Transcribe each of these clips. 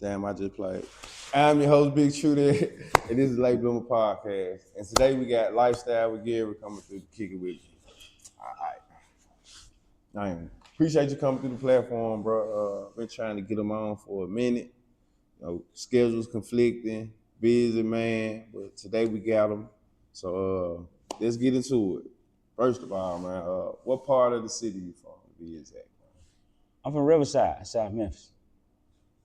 Damn, I just played. I'm your host, Big Shooter, and this is Late Bloomer Podcast. And today we got Lifestyle with Gary coming through to kick it with you. I appreciate you coming through the platform, bro. Been trying to get them on for a minute. You know, schedules conflicting, busy man, but today we got them. So let's get into it. First of all, man, what part of the city you from, to be exact? I'm from Riverside, South Memphis.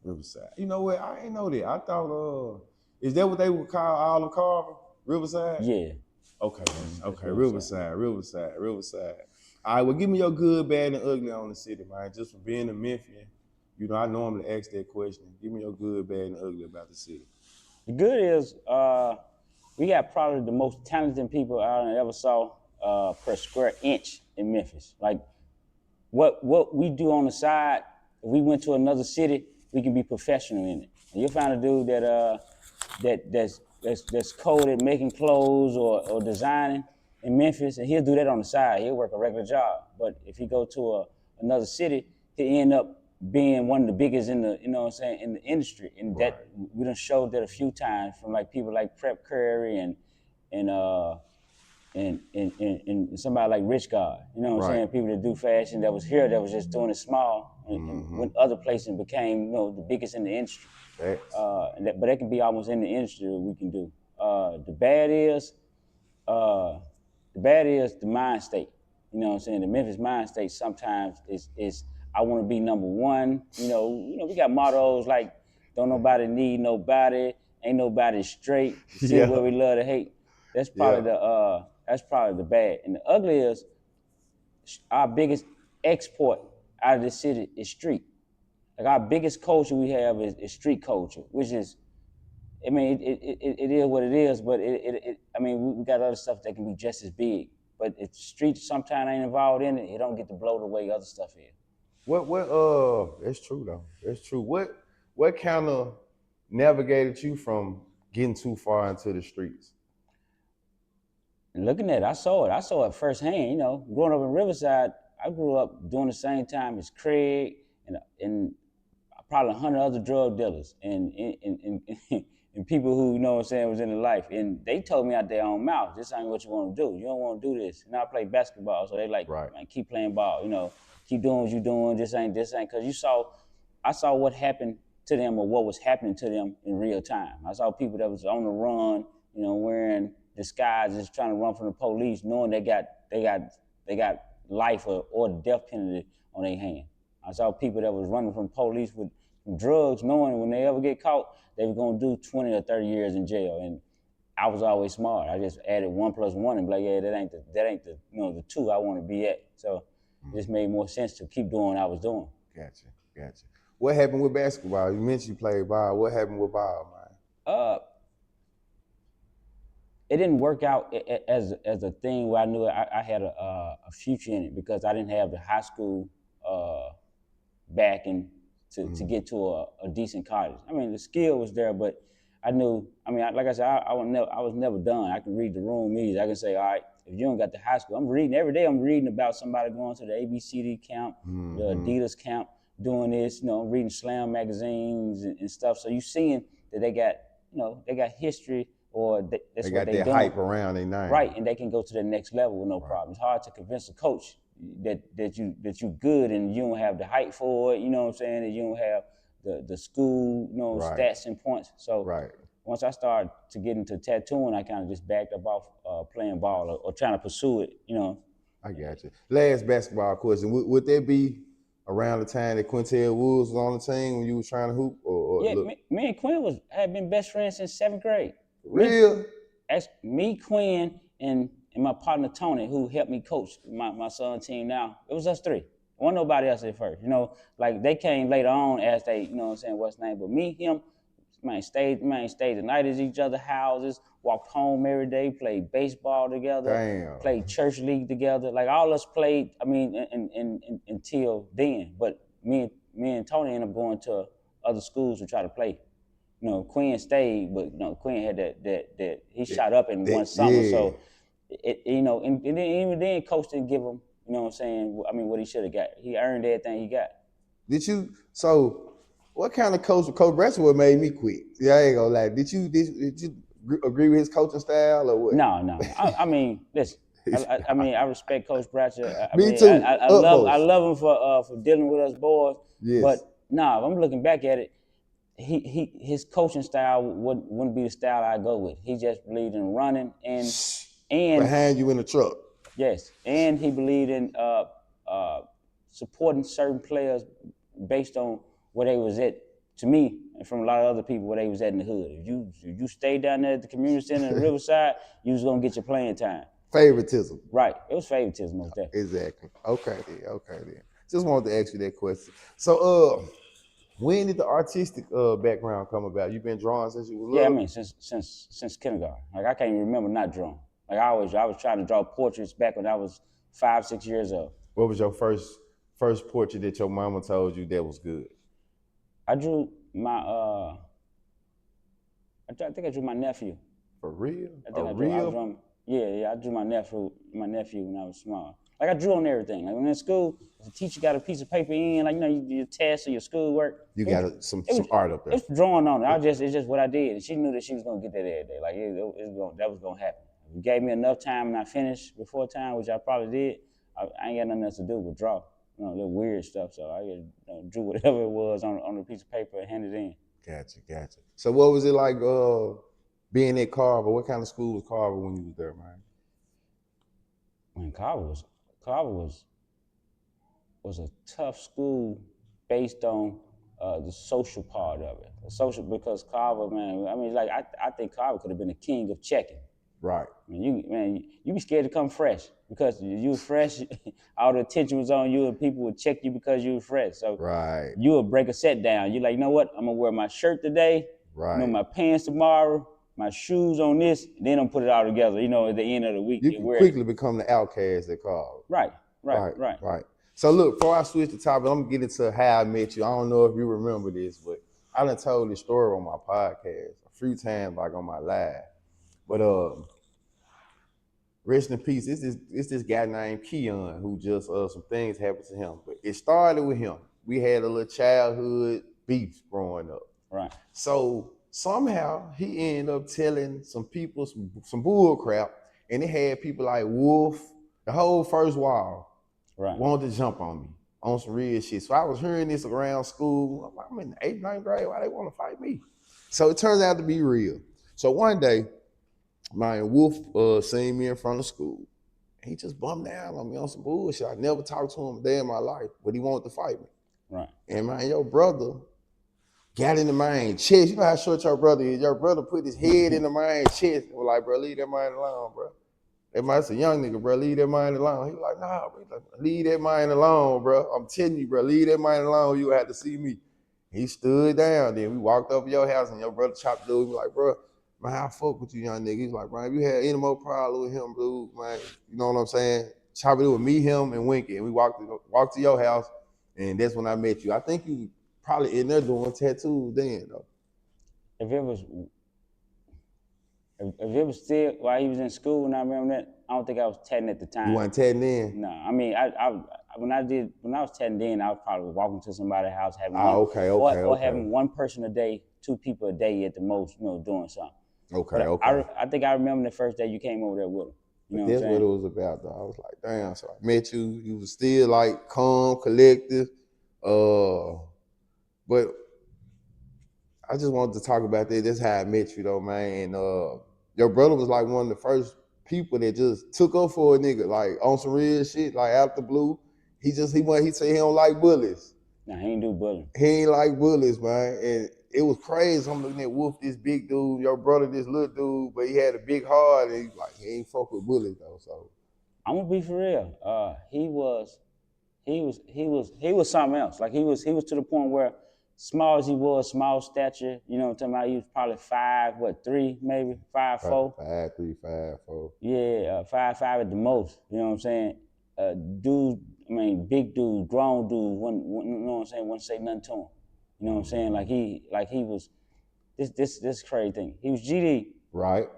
Riverside. You know what? I ain't know that. I thought, is that what they would call all of Carver? Riverside? Yeah. Okay. Okay. Riverside. All right. Well, give me your good, bad, and ugly on the city, man. Just for being a Memphian. You know, I normally ask that question. Give me your good, bad, and ugly about the city. The good is we got probably the most talented people I ever saw per square inch in Memphis. Like what we do on the side, if we went to another city, we can be professional in it. And you'll find a dude that's cold at making clothes or designing in Memphis, and he'll do that on the side. He'll work a regular job. But if he go to another city, he'll end up being one of the biggest in the, in the industry. And Right. that we done showed that a few times from like people like Prep Curry and somebody like Rich God, you know what I'm saying? People that do fashion that was here that was just doing it small, and when other places became, the biggest in the industry. But that can be almost in the industry what we can do. The bad is the mind state. You know what I'm saying? The Memphis mind state sometimes is I want to be number one. We got mottos like don't nobody need nobody, ain't nobody straight, see where we love to hate. That's probably the bad. And the ugly is our biggest export out of this city is street. Like our biggest culture we have is street culture, which is, I mean, it is what it is, but we got other stuff that can be just as big. But if streets sometimes ain't involved in it, it don't get to blow the way other stuff is. That's true though. That's true. What kind of navigated you from getting too far into the streets? And looking at it, I saw it firsthand. Growing up in Riverside, I grew up during the same time as Craig and probably 100 other drug dealers and people who, was in the life. And they told me out their own mouth, this ain't what you want to do. You don't want to do this. And I play basketball, so they like, man, keep playing ball, keep doing what you're doing. This ain't, because I saw what happened to them or what was happening to them in real time. I saw people that was on the run, wearing disguises, trying to run from the police, knowing they got life or death penalty on their hand. I saw people that was running from police with drugs, knowing when they ever get caught, they were gonna do 20 or 30 years in jail. And I was always smart. I just added 1 + 1 and be like, yeah, that ain't the the two I want to be at. So it just made more sense to keep doing what I was doing. Gotcha. What happened with basketball? You mentioned you played ball. What happened with ball, man? It didn't work out as a thing where I knew I had a future in it because I didn't have the high school backing to get to a decent college. I mean, the skill was there, but I knew. Like I said, I was never done. I can read the room easy. I can say, all right, if you don't got the high school, I'm reading every day. I'm reading about somebody going to the ABCD camp, the Adidas camp, doing this. I'm reading Slam magazines and stuff. So you seeing that they got history. Or that's they what got their hype around their name, right? And they can go to the next level with no problem. It's hard to convince a coach that you good and you don't have the height for it. You know what I'm saying? That you don't have the school, stats and points. So once I started to get into tattooing, I kind of just backed up off playing ball or trying to pursue it. I got you. Last basketball question: Would that be around the time that Quintel Woods was on the team when you was trying to hoop? Me and Quinn had been best friends since 7th grade. Real? Me, Quinn, and my partner Tony, who helped me coach my son's team now. It was us three. Wasn't nobody else at first. Like they came later on as they, what's name. But me, him, stayed the night at each other's houses, walked home every day, played baseball together, played church league together. Like all us played, until then. But me and Tony ended up going to other schools to try to play. Quinn stayed, but Quinn had that he shot up in one summer. Yeah. So and then even then coach didn't give him, what he should have got. He earned everything he got. Did you? So What kind of Coach Bradshaw made me quit? Yeah, I ain't gonna lie. Did you agree with his coaching style or what? No. I mean, listen. I mean, I respect Coach Bratcher. I Me mean, too. I Utmost. love him for dealing with us boys. Yes. But nah, if I'm looking back at it, his coaching style wouldn't be the style I go with. He just believed in running and Behind you in the truck. yes, and he believed in supporting certain players based on where they was at. To me, and from a lot of other people, where they was at in the hood. If you stayed down there at the community center in Riverside, you was gonna get your playing time. Favoritism. Right, it was favoritism, most definitely. Exactly. Okay then. Just wanted to ask you that question. So when did the artistic background come about? You been drawing since you were Yeah, I little? mean since kindergarten. Like I can't even remember not drawing. Like I was trying to draw portraits back when I was 5-6 years old. What was your first portrait that your mama told you that was good? I drew my I think I drew my nephew. For real? I think A I real? drew him. Yeah, I drew my nephew when I was small. Like I drew on everything. Like when in school, if the teacher got a piece of paper in, like your test or your schoolwork, You got some it was art up there. it's drawing on it. It's just what I did, and she knew that she was gonna get that every day. Like that was gonna happen. If you gave me enough time and I finished before time, which I probably did, I ain't got nothing else to do but draw. Little weird stuff. So I drew whatever it was on a piece of paper and handed it in. Gotcha. So what was it like being at Carver? What kind of school was Carver when you was there, man? When Carver was a tough school based on the social part of it. The social, because Carver, man, I mean, like I think Carver could have been the king of checking. Right. I mean, you be scared to come fresh because you were fresh. All the attention was on you, and people would check you because you were fresh. So Right. you would break a set down. You're like, you know what? I'm gonna wear my shirt today. Right. My pants tomorrow. My shoes on this. Then I'm put it all together. At the end of the week, You can quickly become the outcast at Carver. Right. So look, before I switch the topic, I'm gonna get into how I met you. I don't know if you remember this, but I done told this story on my podcast a few times, like on my live. But rest in peace. It's this guy named Keon who just some things happened to him. But it started with him. We had a little childhood beef growing up. Right. So somehow he ended up telling some people some bull crap, and it had people like Wolf, the whole first wall, wanted to jump on me on some real shit. So I was hearing this around school. I'm in the 8th, 9th grade. Why they want to fight me? So it turns out to be real. So one day, my Wolf seen me in front of school. He just bummed down on me on some bullshit. I never talked to him a day in my life, but he wanted to fight me. Right. And man, your brother got in the man's chest. You know how short your brother is. Your brother put his head in the man's chest and was like, bro, leave that man alone, bro. That man's a young nigga, bro. Leave that man alone. He was like, nah, bro. Leave that man alone, bro. I'm telling you, bro. Leave that man alone. You had to see me. He stood down. Then we walked up to your house and your brother chopped the dude. He was like, bro, man, I fuck with you, young nigga. He's like, man, if you had any more problem with him, dude, man, you know what I'm saying? Chop it with me, him, and Winky. And we walked to your house, and that's when I met you. I think you probably in there doing tattoos then, though. If it was still while he was in school, and I remember that, I don't think I was tatting at the time. You weren't tatting then? No, I mean, when I was tatting then, I was probably walking to somebody's house having having one person a day, 2 people a day at the most, doing something. Okay. I think I remember the first day you came over there with him. That's what it was about, though. I was like, damn. So I met you. You was still like calm, collective. But I just wanted to talk about that. That's how I met you, though, man. And your brother was like one of the first people that just took up for a nigga, like on some real shit, like out the blue. He said he don't like bullies. Nah, he ain't do bullying. He ain't like bullies, man. And it was crazy. I'm looking at Wolf, this big dude, your brother, this little dude, but he had a big heart, and he's like, he ain't fuck with bullies though. So I'm gonna be for real. He was something else. Like he was to the point where, small as he was, small stature, you know what I'm talking about? He was probably 5'3", maybe 5'4". 5'3", 5'4". Yeah, 5'5" at the most. You know what I'm saying? Big dude, grown dude. You know what I'm saying? Wouldn't say nothing to him. You know what I'm saying? Like he was this crazy thing. He was GD. Right.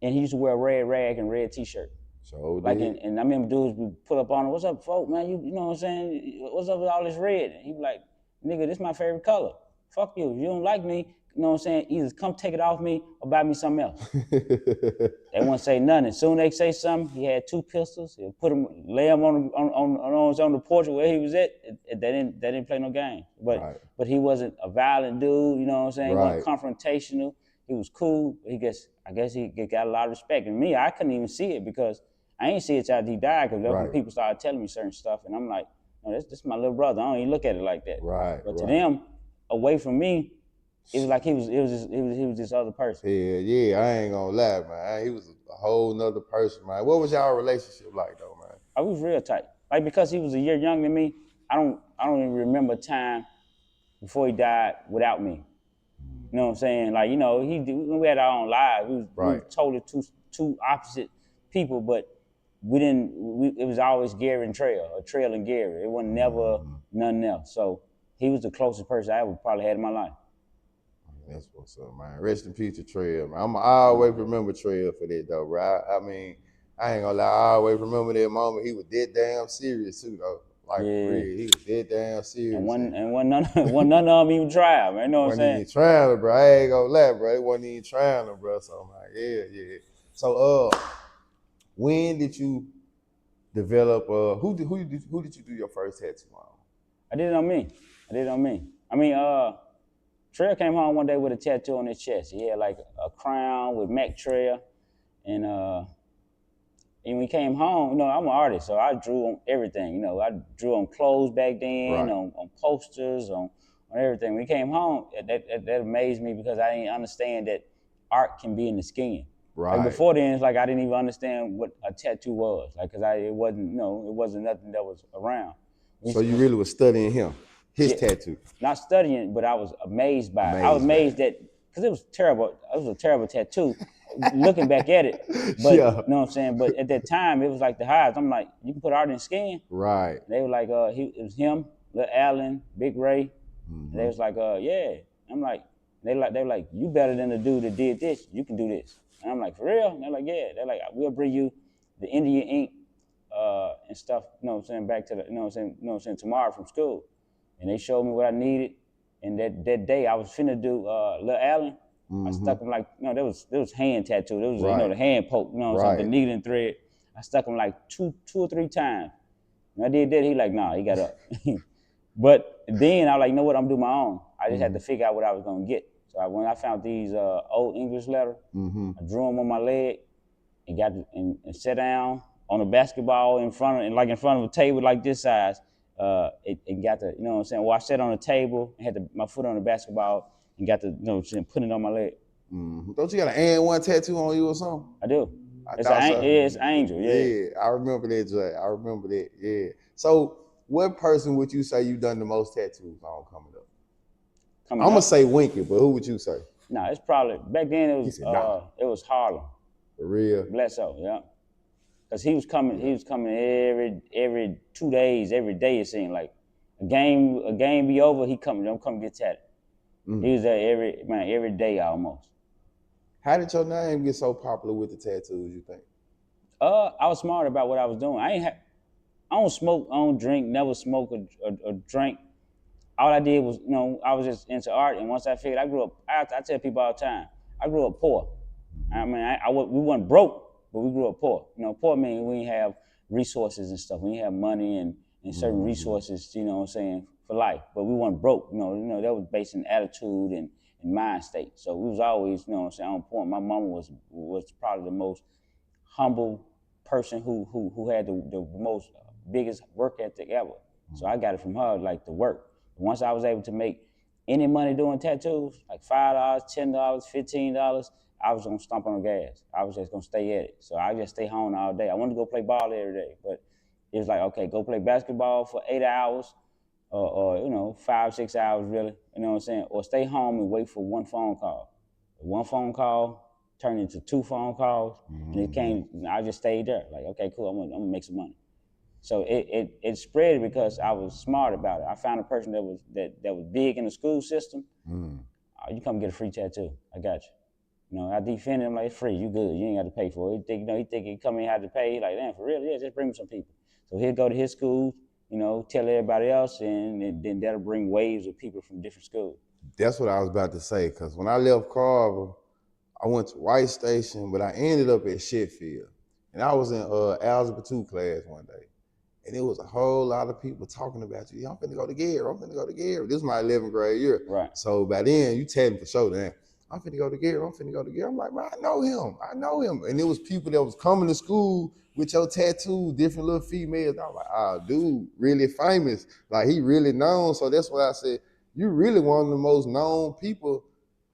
And he used to wear a red rag and red t-shirt. So and I remember dudes would pull up on him, what's up, folk, man? You know what I'm saying? What's up with all this red? And he be like, nigga, this my favorite color. fuck you. If you don't like me, you know what I'm saying, either come take it off me or buy me something else. They wouldn't say nothing. As soon as they say something, he had 2 pistols. He'll put him, lay him on the porch where he was at. They didn't play no game. But he wasn't a violent dude. You know what I'm saying? He wasn't confrontational. He was cool. I guess he got a lot of respect. And me, I couldn't even see it because I ain't see it after he died. Because when people started telling me certain stuff, and I'm like, no, this is my little brother. I don't even look at it like that. But to them, away from me, it was like he was this other person. Yeah, I ain't gonna lie, man. He was a whole nother person, man. What was y'all relationship like though, man? I was real tight. Like because he was a year younger than me, I don't even remember a time before he died without me. You know what I'm saying? Like, you know, we had our own lives. We was totally two opposite people, but it was always Gary and Trail, or Trail and Gary. It wasn't never nothing else. So he was the closest person I ever probably had in my life. That's what's up, man. Rest in peace to Trail, man. I always remember Trail for that, though, bro. I mean, I ain't gonna lie, I always remember that moment. He was dead damn serious, too, though. Like, for real, he was dead damn serious. And wasn't none of them even trying, man. You know what I'm saying? Wasn't even trying, bro. I ain't gonna lie, bro. It wasn't even trying, bro. So I'm like, yeah. So, when did you develop? Who did you do your first tattoo on? I did it on me. I mean, Trail came home one day with a tattoo on his chest. He had like a crown with Mac Trail, and when he came home, you know, I'm an artist, so I drew on everything. You know, I drew on clothes back then, on posters, on everything. When he came home, that amazed me because I didn't understand that art can be in the skin. Like before then, it's like I didn't even understand what a tattoo was, like because it wasn't nothing that was around. So you really was studying his tattoo? Not studying, but I was amazed by it. I was amazed that because it was terrible. It was a terrible tattoo. Looking back at it, but you know what I'm saying. But at that time, it was like the highs. I'm like, you can put art in skin, right? And they were like, it was him, Lil Allen, Big Ray. And they was like, yeah. I'm like, they were like, you better than the dude that did this. You can do this. And I'm like, for real? And they're like, yeah. They're like, we'll bring you the Indian ink and stuff. You know what I'm saying? Back to the, you know what I'm saying, tomorrow from school. And they showed me what I needed. And that day I was finna do Lil Allen. I stuck him like, you know, there was hand tattoo. There was, you know, the hand poke, you know what I'm saying, the needle and thread. I stuck him like two or three times. When I did that, he like, nah, he got up. But then I was like, you know what, I'm doing my own. I just had to figure out what I was gonna get. So when I found these old English letters, I drew them on my leg and and sat down on a basketball in front of a table like this size. It got the, you know what I'm saying? Well, I sat on a table and had my foot on the basketball and got to, you know, put it on my leg. Don't you got an and one tattoo on you or something? I do. It's Angel, yeah. Yeah, I remember that, Jay. I remember that, yeah. So, what person would you say you done the most tattoos on coming up? I'm gonna say Winky, but who would you say? Nah, it's probably back then. It was Harlem. For real? Bledsoe, yeah. Cause he was coming every 2 days, every day. It seemed like a game be over, he come get tatted. He was there every day almost. How did your name get so popular with the tattoos, you think? I was smart about what I was doing. I don't smoke, I don't drink, never smoke or drink. All I did was, you know, I was just into art. And once I figured, I grew up, I tell people all the time, I grew up poor. I mean, we weren't broke, but we grew up poor. You know, poor means we didn't have resources and stuff. We didn't have money and certain resources, you know what I'm saying, for life. But we weren't broke. You know, that was based in attitude and mind state. So we was always, you know what I'm saying, on point. My mama was probably the most humble person who had the most biggest work ethic ever. So I got it from her, like the work. Once I was able to make any money doing tattoos, like $5, $10, $15, I was gonna stomp on the gas. I was just gonna stay at it. So I just stay home all day. I wanted to go play ball every day, but it was like, okay, go play basketball for 8 hours, or you know, 5, 6 hours really. You know what I'm saying? Or stay home and wait for one phone call. One phone call turned into 2 phone calls, and it came. I just stayed there. Like, okay, cool. I'm gonna make some money. So it spread because I was smart about it. I found a person that was big in the school system. You come get a free tattoo. I got you. You know, I defended him like, it's free. You good. You ain't got to pay for it. He think he come in had to pay. He like, damn, for real? Yeah, just bring me some people. So he'll go to his school, you know, tell everybody else, and then that'll bring waves of people from different schools. That's what I was about to say. Cause when I left Carver, I went to White Station, but I ended up at Sheffield, and I was in Algebra 2 class one day. And it was a whole lot of people talking about you. I'm finna go to Gary. I'm finna go to Gary. This is my 11th grade year. Right. So by then, you telling for sure that I'm finna go to Gary. I'm finna go to Gary. I'm like, man, I know him. I know him. And it was people that was coming to school with your tattoos, different little females. I was like, oh, dude, really famous. Like, he really known. So that's why I said, you really one of the most known people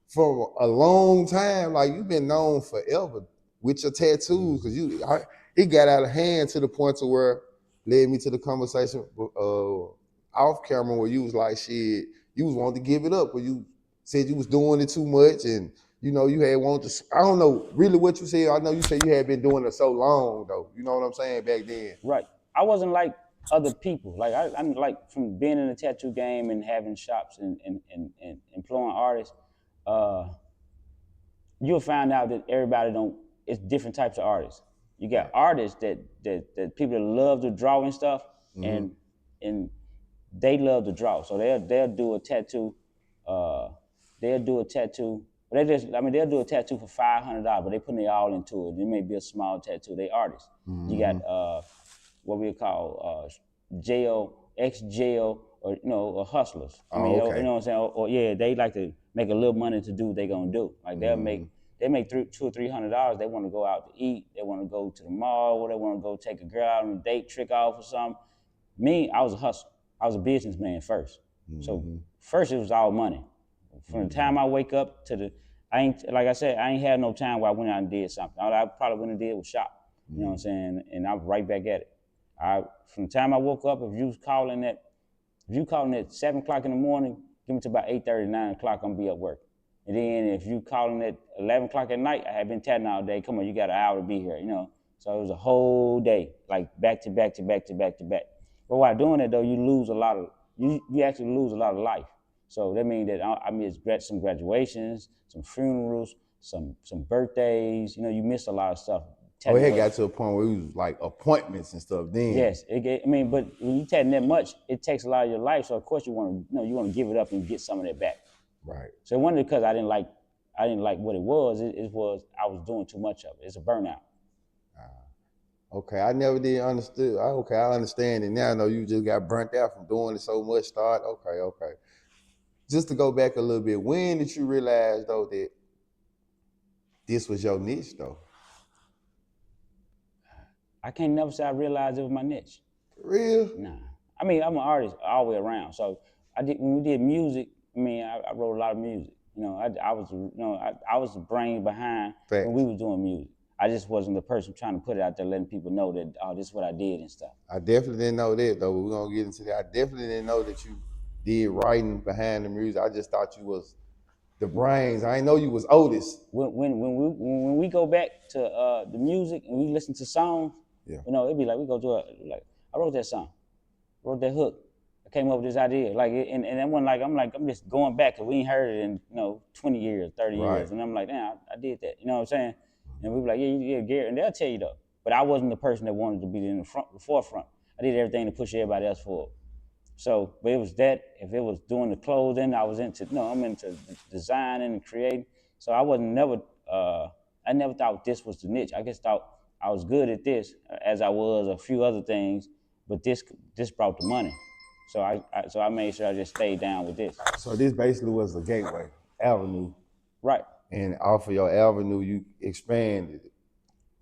for a long time. Like, you've been known forever with your tattoos. Because it got out of hand to the point to where led me to the conversation off camera where you was like, shit, you was wanting to give it up, where you said you was doing it too much, and you had wanted to. I don't know really what you said. I know you said you had been doing it so long though. You know what I'm saying back then. Right. I wasn't like other people. Like I'm like from being in the tattoo game and having shops and employing artists. You'll find out that everybody don't. It's different types of artists. You got artists that people that love to draw and stuff, and they love to draw. So they'll do a tattoo. They'll do a tattoo. They'll do a tattoo for $500, but they putting it all into it. It may be a small tattoo. They artists. You got what we call jail, ex-jail, or or hustlers. Okay. You know what I'm saying? Or yeah, they like to make a little money to do what they gonna do. Like they make $200 or $300. They want to go out to eat. They want to go to the mall, or they want to go take a girl out on a date, trick off or something. Me, I was a hustler. I was a businessman first. So first it was all money. From the time I wake up to I ain't had no time where I went out and did something. All I probably went and did was shop. You know what I'm saying? And I'm right back at it. From the time I woke up, if you calling at 7 o'clock in the morning, give me to about 8:30, 9 o'clock, I'm gonna be at work. And then if you calling at 11 o'clock at night, I have been tatting all day. Come on, you got an hour to be here, So it was a whole day, like back to back to back to back to back. But while doing it though, you actually lose a lot of life. So that means that I miss some graduations, some funerals, some birthdays. You miss a lot of stuff. Oh, it had got to a point where it was like appointments and stuff then. Yes, but when you tatting that much, it takes a lot of your life. So of course you want to give it up and get some of that back. Right. So it wasn't because I didn't like what it was. It was I was doing too much of it. It's a burnout. Okay, I never did understood. Okay, I understand it now. I know you just got burnt out from doing it so much. Okay. Just to go back a little bit, when did you realize though that this was your niche though? I can't never say I realized it was my niche. For real? Nah. I'm an artist all the way around. So when we did music, I wrote a lot of music. I was the brain behind Facts. when we was doing music. I just wasn't the person trying to put it out there, letting people know that, oh, this is what I did and stuff. I definitely didn't know that though. But we're gonna get into that. I definitely didn't know that you did writing behind the music. I just thought you was the brains. I didn't know you was Otis. When we go back to the music and we listen to songs, it'd be like we go to I wrote that song, wrote that hook. I came up with this idea, and that one I'm just going back because we ain't heard it in 20 years, 30 years, and I'm like, damn, I did that. You know what I'm saying? And we be like, yeah, Gary, and they'll tell you though. But I wasn't the person that wanted to be in the forefront. I did everything to push everybody else forward. So, but it was that. If it was doing the clothing, I'm into designing and creating. So I I never thought this was the niche. I just thought I was good at this, as I was a few other things, but this brought the money. So I made sure I just stayed down with this. So this basically was a gateway avenue. Right. And off of your avenue, you expanded it.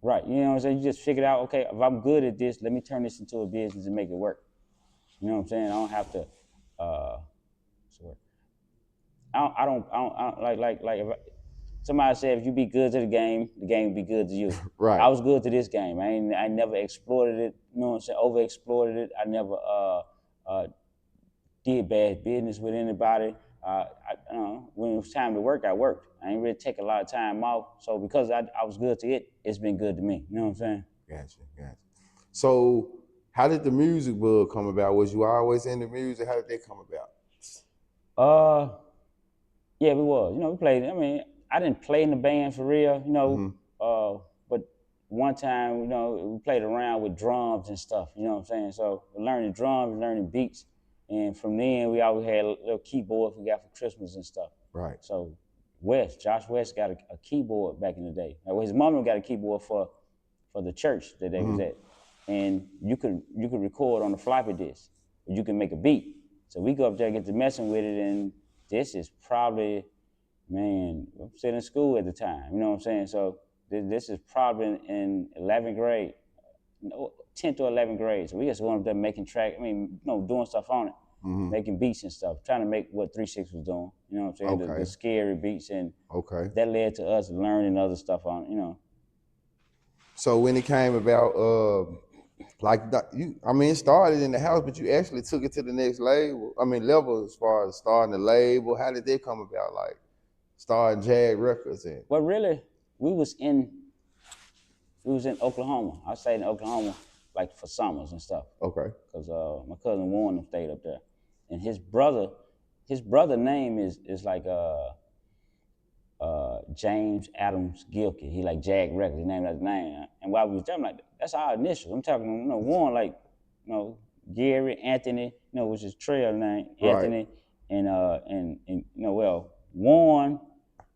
Right. You know what I'm saying? You just figured out, okay, if I'm good at this, let me turn this into a business and make it work. You know what I'm saying? I don't have to. I don't like if somebody said if you be good to the game will be good to you. Right. I was good to this game. I never exploited it. You know what I'm saying? Overexploited it. I never did bad business with anybody. When it was time to work, I worked. I ain't really take a lot of time off. So because I was good to it, it's been good to me. You know what I'm saying? Gotcha. So how did the music bug come about? Was you always into music? How did that come about? Yeah, we was. We played. I didn't play in the band for real, but one time, we played around with drums and stuff, you know what I'm saying? So learning drums, learning beats, And from then, we always had little keyboards we got for Christmas and stuff. Right. So Josh West got a keyboard back in the day. Now, his mama got a keyboard for the church that they was at, and you could record on the floppy disk. You can make a beat. So we go up there, get to messing with it, and this is probably, man, I'm still in school at the time. You know what I'm saying? So this is probably in 11th grade, 10th or 11th grade. So we just going up there making track. I mean, doing stuff on it. Making beats and stuff, trying to make what 3 6 was doing. You know what I'm saying? Okay. The scary beats, and Okay. that led to us learning other stuff on it. So when it came about, it started in the house, but you actually took it to the next level as far as starting the label. How did that come about? Like starting Jag Records and. Well, really, we was in Oklahoma. I stayed in Oklahoma like for summers and stuff. Okay. Because my cousin Warren stayed up there, and his brother name is like James Adams Gilkey. He like Jag Records. He named that name. And while we was there, I'm like, that's our initials. I'm talking, Warren, like, Gary, Anthony, which is trail name, Anthony, right. and Warren,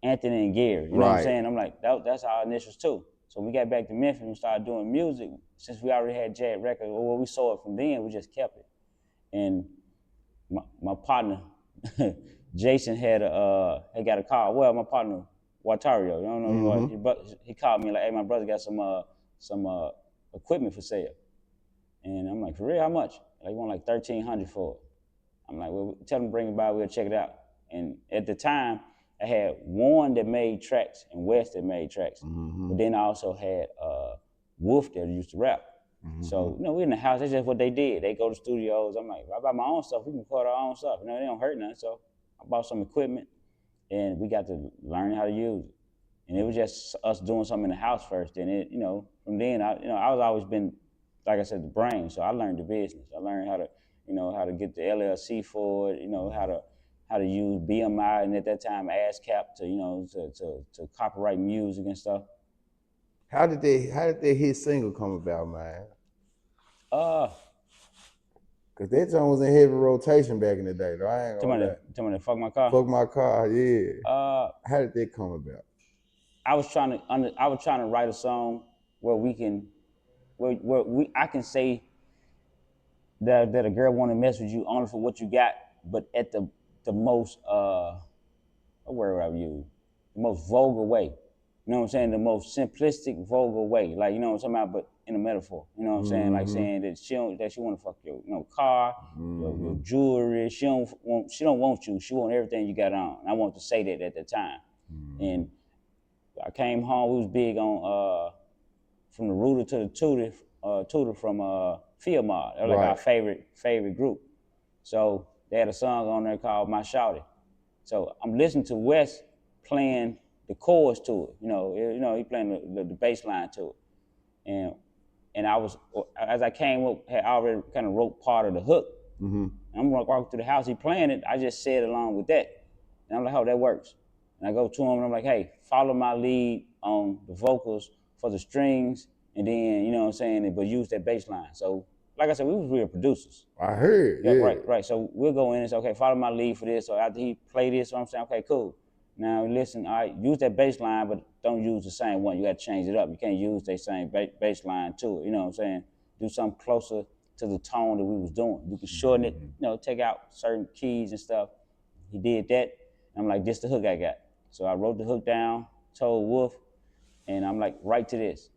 Anthony, and Gary. You know what I'm Right. saying? I'm like, that's our initials too. So we got back to Memphis and started doing music. Since we already had Jag Records, well, we saw it from then, we just kept it. And my partner, Jason had got a call. Well, my partner, Watario, he called me like, hey, my brother got some equipment for sale. And I'm like, for real, how much? Like, he want like $1,300 for it. I'm like, well, tell him to bring it by, we'll check it out. And at the time, I had Warren that made tracks and West that made tracks. But then I also had Wolf that used to rap. So, we in the house, that's just what they did. They go to studios. I'm like, if I buy my own stuff, we can record our own stuff. They don't hurt nothing. So I bought some equipment, and we got to learn how to use it. And it was just us doing something in the house first. And it, from then, I was always been, like I said, the brain. So I learned the business. I learned how to, how to get the LLC for it. How to use BMI, and at that time ASCAP to copyright music and stuff. How did that hit single come about, man? Cause that song was in heavy rotation back in the day, though. I ain't gonna Tell me, fuck my car. Fuck my car, yeah. How did that come about? I was trying to write a song where I can say that a girl want to mess with you only for what you got, but at the most what word would I use? The most vulgar way. You know what I'm saying? The most simplistic, vulgar way. Like, you know what I'm talking about, but in a metaphor. You know what I'm saying? Like saying that she want to fuck your car, your jewelry. She don't want you. She want everything you got on. And I want to say that at the time. And I came home. We was big on from the Rooter to the Tutor from Field Mod. They're like our favorite group. So they had a song on there called My Shawty. So I'm listening to Wes playing the chorus to it. He playing the bass line to it. And I was, as I came up, had already kind of wrote part of the hook. And I'm walking through the house, he playing it, I just said along with that. And I'm like, oh, that works. And I go to him and I'm like, hey, follow my lead on the vocals for the strings, and then, you know what I'm saying, but use that bass line. So, like I said, we was real producers. I heard, yeah. Right. So we'll go in and say, okay, follow my lead for this. So after he played this, so I'm saying, okay, cool. Now listen, all right, use that bass line, but don't use the same one. You got to change it up. You can't use that same bass line to it. You know what I'm saying? Do something closer to the tone that we was doing. You can shorten it, take out certain keys and stuff. He did that. And I'm like, this the hook I got. So I wrote the hook down, told Wolf, and I'm like, write to this.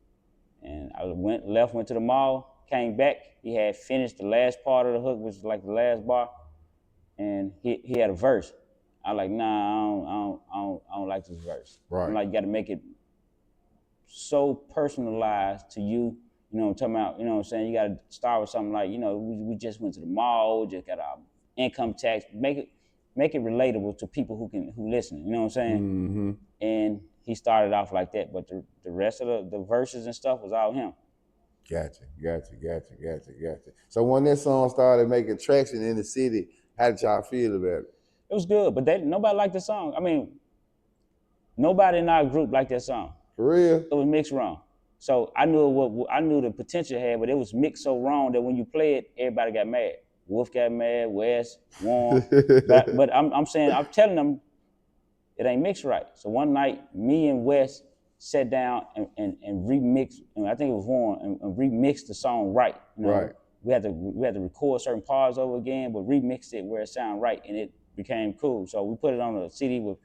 And I went to the mall, came back. He had finished the last part of the hook, which was like the last bar, and he had a verse. I like, nah, I don't like this verse. Right. I'm like, you got to make it so personalized to you. You know what I'm talking about? You know what I'm saying? You got to start with something like, we just went to the mall, just got our income tax. Make it relatable to people who listen. You know what I'm saying? And he started off like that, but the rest of the verses and stuff was all him. Gotcha. So when that song started making traction in the city, how did y'all feel about it? It was good, but nobody liked the song. I mean, nobody in our group liked that song. For real? It was mixed wrong. So I knew the potential it had, but it was mixed so wrong that when you play it, everybody got mad. Wolf got mad, Wes, Warren. but I'm saying, I'm telling them it ain't mixed right. So one night, me and Wes sat down and remixed, and I think it was Warren, and remixed the song right. You know, Right. we had to record certain parts over again, but remixed it where it sounded right, and it became cool. So we put it on a CD with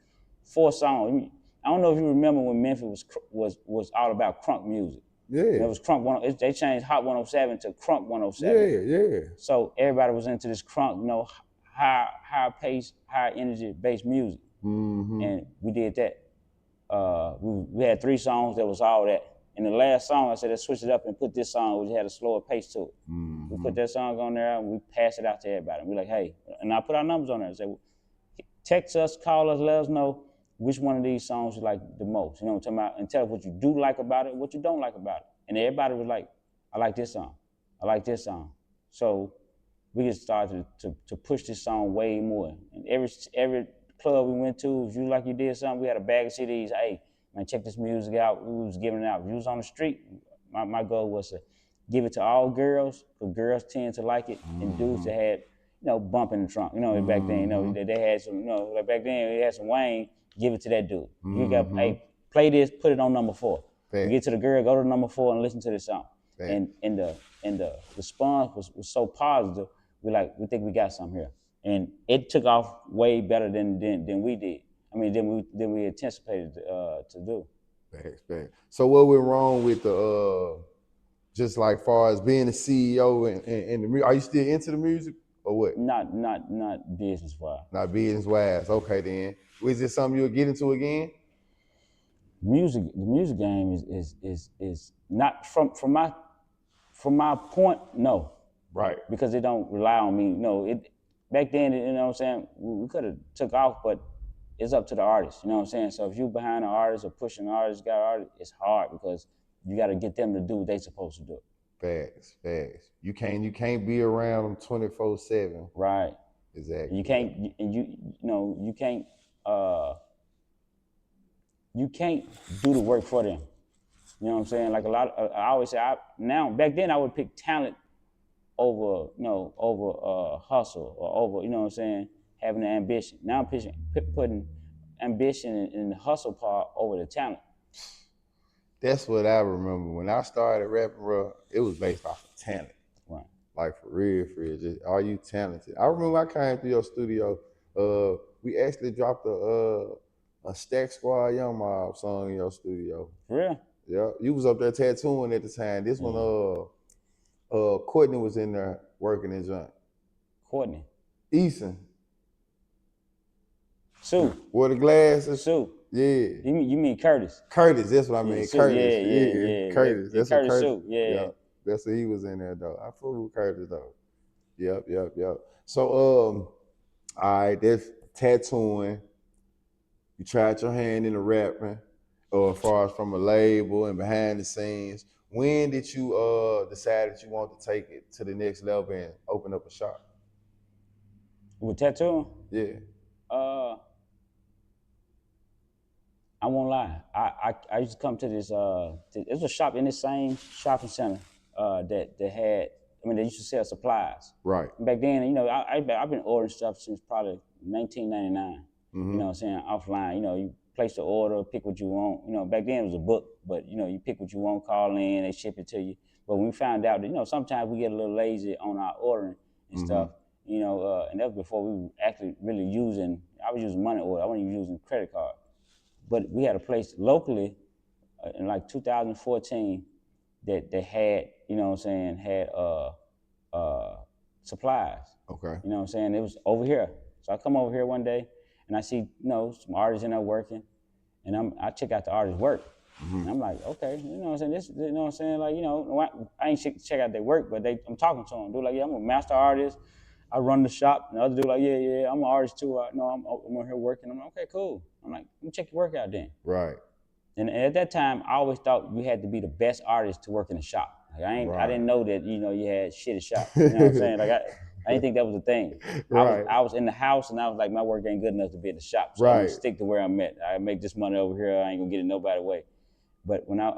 4 songs. I don't know if you remember when Memphis was all about crunk music. Yeah. And it was crunk they changed Hot 107 to crunk 107. Yeah. So everybody was into this crunk, you know, high pace, high energy based music. Mm-hmm. And we did that. We had 3 songs that was all that. And the last song, I said, let's switch it up and put this song, which had a slower pace to it. Mm-hmm. We put that song on there and we passed it out to everybody. And we're like, hey, and I put our numbers on there and said, text us, call us, let us know which one of these songs you like the most. You know what I'm talking about? And tell us what you do like about it, what you don't like about it. And everybody was like, I like this song. I like this song. So we just started to push this song way more. And every club we went to, if you like you did something, we had a bag of CDs. Hey, man, check this music out. We was giving it out. If you was on the street, my goal was to give it to all girls, because girls tend to like it, and dudes that had, you know, bump in the trunk. You know, back then, you know, they had some, you know, like back then they had some Wayne, give it to that dude. You got, hey, play this, put it on number 4. You get to the girl, go to number 4 and listen to the song. And the response was so positive. We think we got something here, and it took off way better than we did. I mean, than we anticipated to do. Facts. So what went wrong with the just like far as being the CEO and the music? Are you still into the music or what? Not business wise. Not business wise. Okay then. Is this something you'll get into again? The music game is not from my point, no. Right. Because it don't rely on me. No, it back then, you know what I'm saying, we could have took off, but it's up to the artist, you know what I'm saying? So if you behind an artist or pushing an artist, got an artist, it's hard because you got to get them to do what they supposed to do. Facts. You can't be around them 24/7. Right. Exactly. You can't, you can't do the work for them. You know what I'm saying? Like I always say, back then I would pick talent over hustle, or over, you know what I'm saying, having the ambition. Now I'm putting ambition and the hustle part over the talent. That's what I remember when I started rapping, bro. It was based off of talent. Right. Like for real. Just, are you talented? I remember I came through your studio. We actually dropped a Stack Squad Young Mob song in your studio. For real? Yeah. You was up there tattooing at the time. This one, Courtney was in there working his joint. Courtney. Eason. Sue. Wore the glasses. Sue. Yeah. You mean Curtis? Curtis, that's what I mean. Sue, Curtis. Yeah. Curtis. That's Curtis what Curtis. Sue. Yeah. That's what he was in there though. I fool with Curtis though. Yep. So all right, that's tattooing. You tried your hand in the rapping, or as far as from a label and behind the scenes. When did you decide that you want to take it to the next level and open up a shop? With tattooing? Yeah. I won't lie. I used to come to this. It was a shop in the same shopping center that had. I mean, they used to sell supplies. Right. And back then, you know, I've been ordering stuff since probably 1999. You know what I'm saying? Offline. You know, you place the order, pick what you want. You know, back then it was a book, but you know, you pick what you want, call in, they ship it to you. But when we found out that, you know, sometimes we get a little lazy on our ordering and stuff. You know, and that was before we were actually really using. I was using money order. I wasn't even using credit card. But we had a place locally in like 2014 that they had, you know what I'm saying, had supplies. Okay. You know what I'm saying? It was over here. So I come over here one day and I see, you know, some artists in there working, and I check out the artist's work. And I'm like, okay, you know what I'm saying? You know what I'm saying? Like, you know, I ain't check out their work, but I'm talking to them. They're like, yeah, I'm a master artist. I run the shop. And the other dude like, yeah, I'm an artist too. I'm over here working. I'm like, okay, cool. I'm like, let me check your work out then. Right. And at that time, I always thought you had to be the best artist to work in the shop. Like, I didn't know that, you know, you had shitty shop. You know what I'm saying? Like I didn't think that was a thing. Right. I was in the house and I was like, my work ain't good enough to be in the shop. So I'm gonna stick to where I'm at. I make this money over here. I ain't gonna get it nobody way. But when I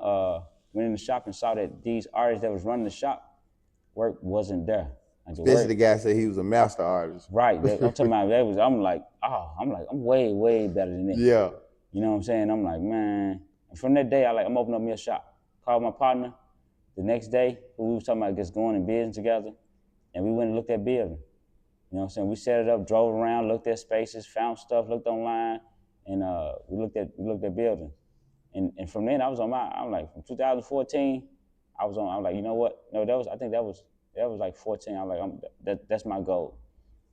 went in the shop and saw that these artists that was running the shop, work wasn't there. Like the Especially work. the guy said he was a master artist. Right. I'm talking about that was. I'm like, I'm way better than this. Yeah. You know what I'm saying? I'm like, man. And from that day, I'm opening up me a shop. Called my partner. The next day, we was talking about just going in business together, and we went and looked at building. You know what I'm saying? We set it up, drove around, looked at spaces, found stuff, looked online, and we looked at buildings. And from then I'm like from 2014, I'm like, you know what? No, I think that was like 14. I'm like, that's my goal.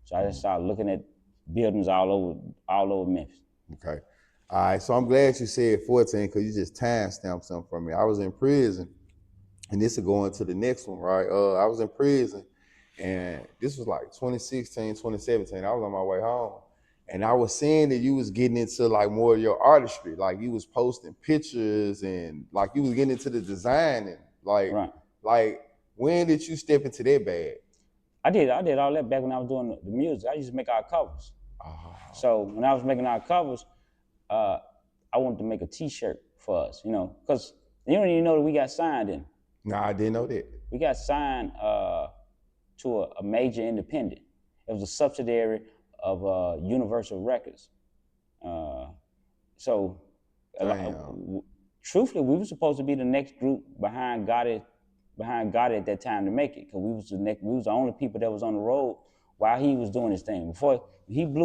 So I just started looking at buildings all over Memphis. Okay. All right. So I'm glad you said 14 because you just time stamped something for me. I was in prison, and this is going to the next one, right? I was in prison, and this was like 2016, 2017. I was on my way home, and I was seeing that you was getting into like more of your artistry, like you was posting pictures and like you was getting into the design and Right. like when did you step into that bag? I did all that back when I was doing the music. I used to make our covers. Oh. So when I was making our covers, I wanted to make a T-shirt for us, because you don't even know that we got signed in. No, I didn't know that. We got signed to a major independent. It was a subsidiary of Universal Records. Truthfully, we were supposed to be the next group behind Gotti at that time to make it, because we was the only people that was on the road while he was doing his thing. Before he blew